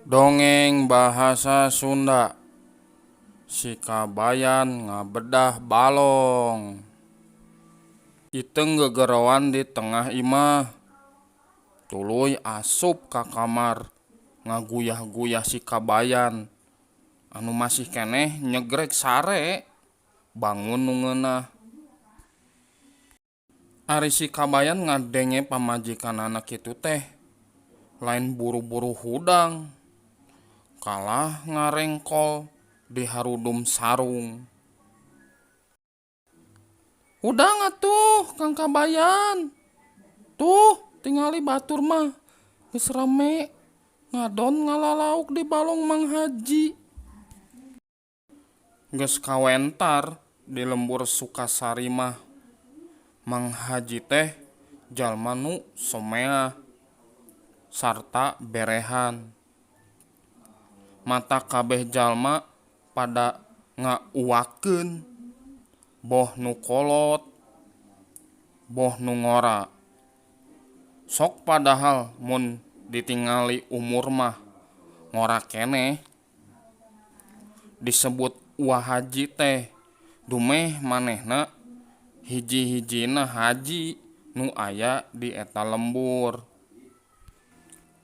Dongeng bahasa Sunda. Si Kabayan ngabedah balong. Iteng gegerowan di tengah imah. Tuluy asup ka kamar ngaguyah-guyah si Kabayan. Anu masih keneh nyegrek sare. Bangun nu ngeunah. Ari si Kabayan ngadenge pamajikan anak kitu teh. Lain buru-buru hudang. Kalah ngarengkol di harudum sarung. Udang atuh Kang Kabayan. Tuh tingali batur mah geus rame ngadon ngalalauk di balong Mang Haji. Geus kawentar di lembur Sukasari mah. Mang Haji teh jalma nu someah sarta berehan. Mata kabeh jalma pada ngauwakeun boh nu kolot, boh nu ngora. Sok padahal mun ditingali umur mah ngora keneh. Disebut Uwa Haji teh dumeh manehna hiji-hijina haji nu aya di eta lembur.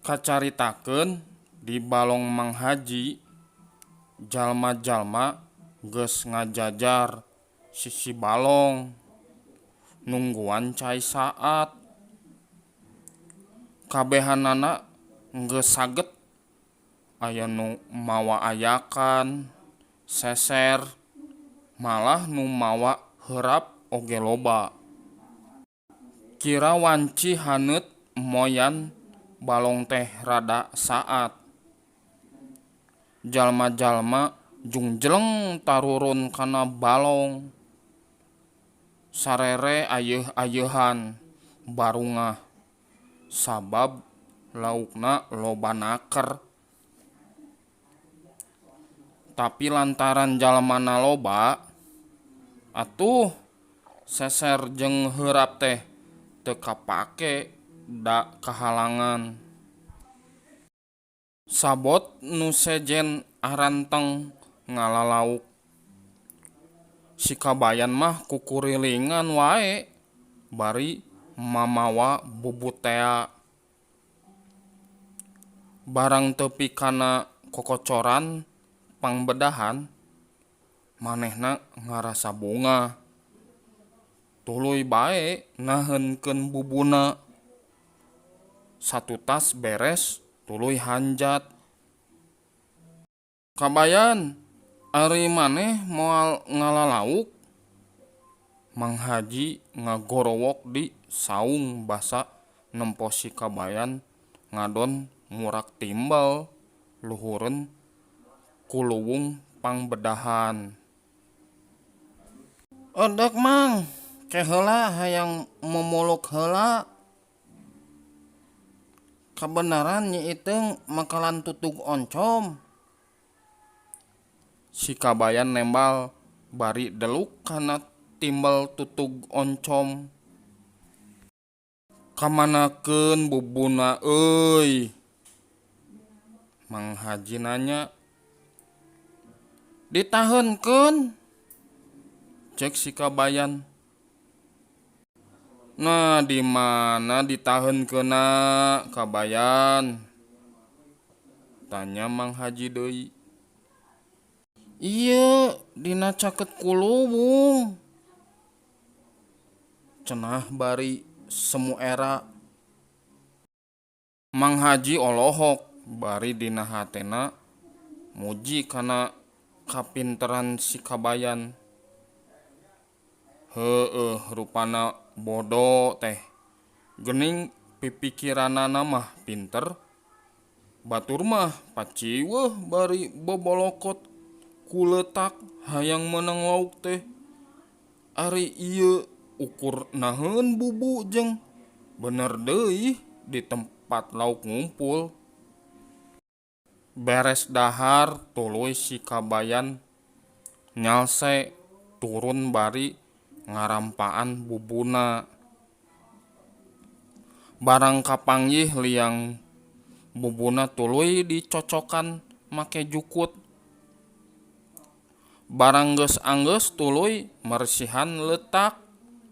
Kacaritakeun di balong Mang Haji, jalma-jalma geus ngajajar sisi balong nungguan cai saat. Kabehanana geus saget, aya nu mawa ayakan, seser, malah nu mawa heurap oge loba. Kira wanci haneut moyan balong teh rada saat. Jalma-jalma jungjleng tarurun kana balong. Sarere ayeuh-ayeuhan barungah sabab laukna loba naker. Tapi lantaran jalmana loba, atuh seser jeung heurap teh teu kapake da kahalangan. Sabot nu sejen aranteng ngalalauk. Si Kabayan mah kukurilingan wae bari mamawa bubutea. Barang teu pikana kokocoran pangbedahan, manehna ngarasa bunga. Tuluy bae naheunkeun bubuna. Satu tas beres, tuluy hanjat. Kabayan, ari maneh moal ngalalauk? Mang Haji ngagorowok di saung basa nempo si Kabayan ngadon murak timbal luhureun ku luwung pangbedahan. Odek Mang, ke heula hayang momolok heula. Kabenaran nyi iteung makalan tutug oncom. Si Kabayan nembal bari deluk kana timbal tutug oncom. Kamanakeun bubuna euy? Mang Haji nanya. Ditaheunkeun, cek si Kabayan. Nah, di mana ditaheunkeunna Kabayan? Tanya Mang Haji deui. Ieu dina caket ku luwung, cenah bari semu era. Mang Haji olohok bari dina hatena muji kana kapinteran si Kabayan. Heueuh rupana bodo teh. Geuning pipikiranana mah pinter. Batur mah paciweuh bari bobolokot ku leutak hayang meunang lauk teh. Ari ieu ukur naheun bubu jeung bener deui di tempat lauk ngumpul. Beres dahar tuluy si Kabayan nyalse turun bari ngarampaan bubuna. Barang kapanggih liang Bubuna tuluy dicocokan make jukut. Barang geus anggeus tuluy marsihan letak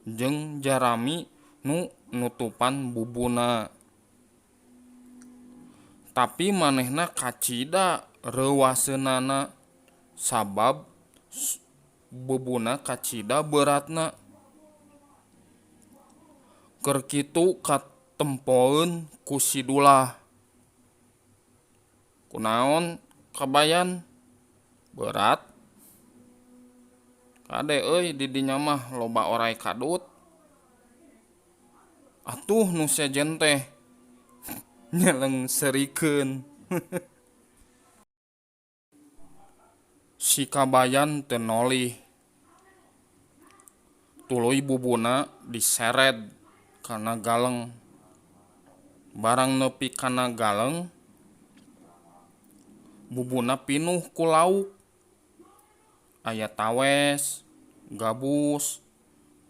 jeung jarami nu nutupan bubuna. Tapi manehna kacida reuwaseunana sabab bubuna kacida beratna. Keur kitu katempoeun ku si Dulah. Kunaon kabayan berat? Kade euy di dinya mah loba oray kadut. Atuh nu sejen teh nyeleng serikeun. Si kabayan teu nolih. Tuluy bubuna diseret kana galeng. Barang nepi kana galeng, bubuna pinuh ku lauk. Aya tawes, gabus,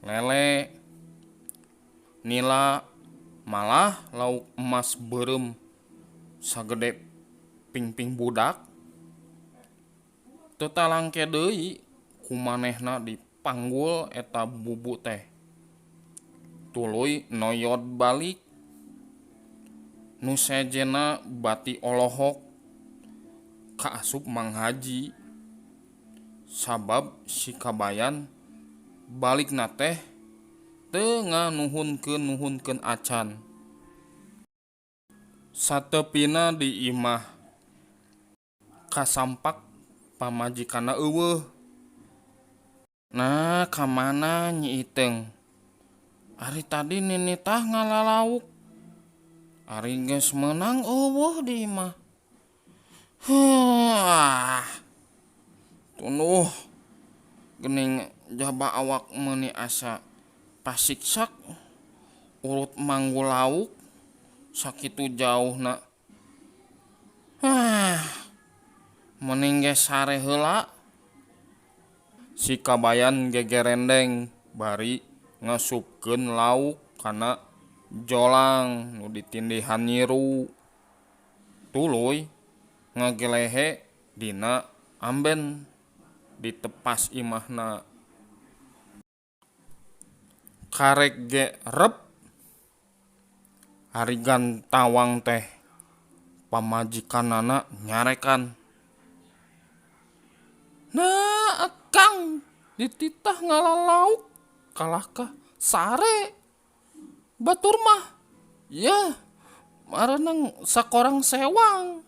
lele, nila, malah lauk emas beureum sagede pingping budak. Teu talangke deui kumanehna dipanggul eta bubu teh. Tuluy noyod balik. Nu sejena bati olohok kaasup Mang Haji. Sabab si kabayan balikna teh teu nganuhunkeun acan. Satepina di imah kasampak pamajikanna eueuh. Nah, kamana Nyi Iteung? Ari tadi Nini tah ngalalauk. Ari geus meunang eueuh di imah. Tunuh geuning jaba awak meuni asa pasiksak urut manggul lauk sakitu jauhna. Mending ge sare heula. Si kabayan gegerendeng bari ngasupkeun lauk kana jolang nu ditindihan nyiru. Tuluy ngagelehe dina amben ditepas imahna. Karek ge rep harigan tawang teh pamajikanana nyarekan. Nah, akang dititah ngalalauk kalahkah sare. Batur mah ya marenang sakorang sewang.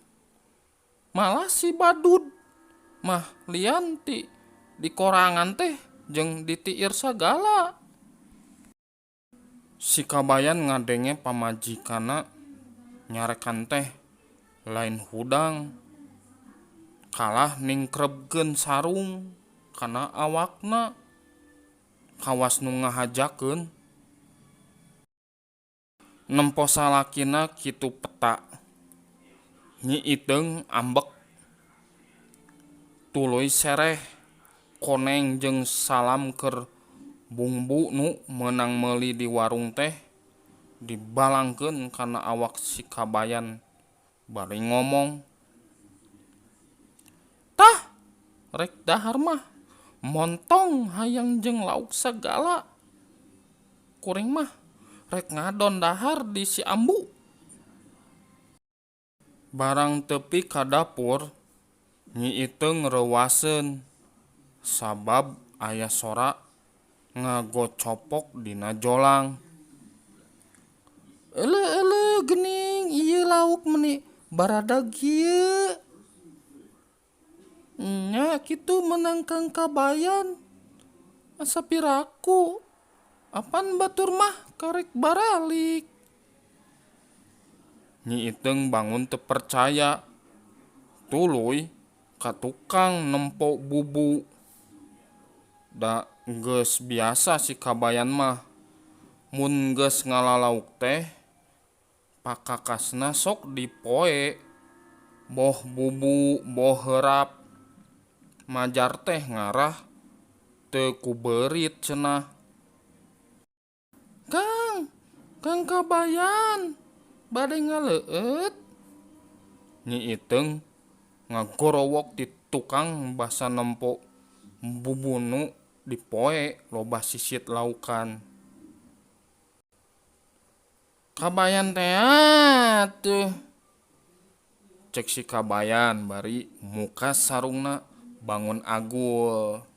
Malah si badud mah lian di korangan teh jeung ditiir sagala. Si kabayan ngadenge pamajikana nyarekan teh lain hudang kalah ningkrebkeun sarung kana awakna kawas nu ngahajakeun. Nempo salakina kitu peta. Nyi Iteung ambek. Tuluy sereh koneng jeung salam keur bumbu nu meunang meuli di warung teh dibalangkeun kana awak si kabayan bari ngomong. Tah, rek dahar mah montong hayang jeung lauk sagala. Kuring mah rek ngadon dahar di si ambu. Barang tepi ka dapur, Nyi Iteung reuwaseun sabab aya sora ngagocopok dina jolang. Euleuh geuning ieu lauk meuni baradag ieu. Nya kitu meunang Kang Kabayan. Asa piraku. Apan batur mah karek baralik. Nyi Iteung bangun teu percaya. Tuluy ka tukang nempo bubu. Da geus biasa si kabayan mah mun geus ngalalauk teh pakakasna sok dipoe. Boh bubu, boh heurap. Majar teh ngarah teu kubeurit cenah. Kang Kabayan bade ngaleueut. Nyi Iteung ngagorowok ti tukang basa nempo bubunu dipoe loba sisit laukan. Kabayan teh atuh, cek si Kabayan bari muka sarungna bangun agul.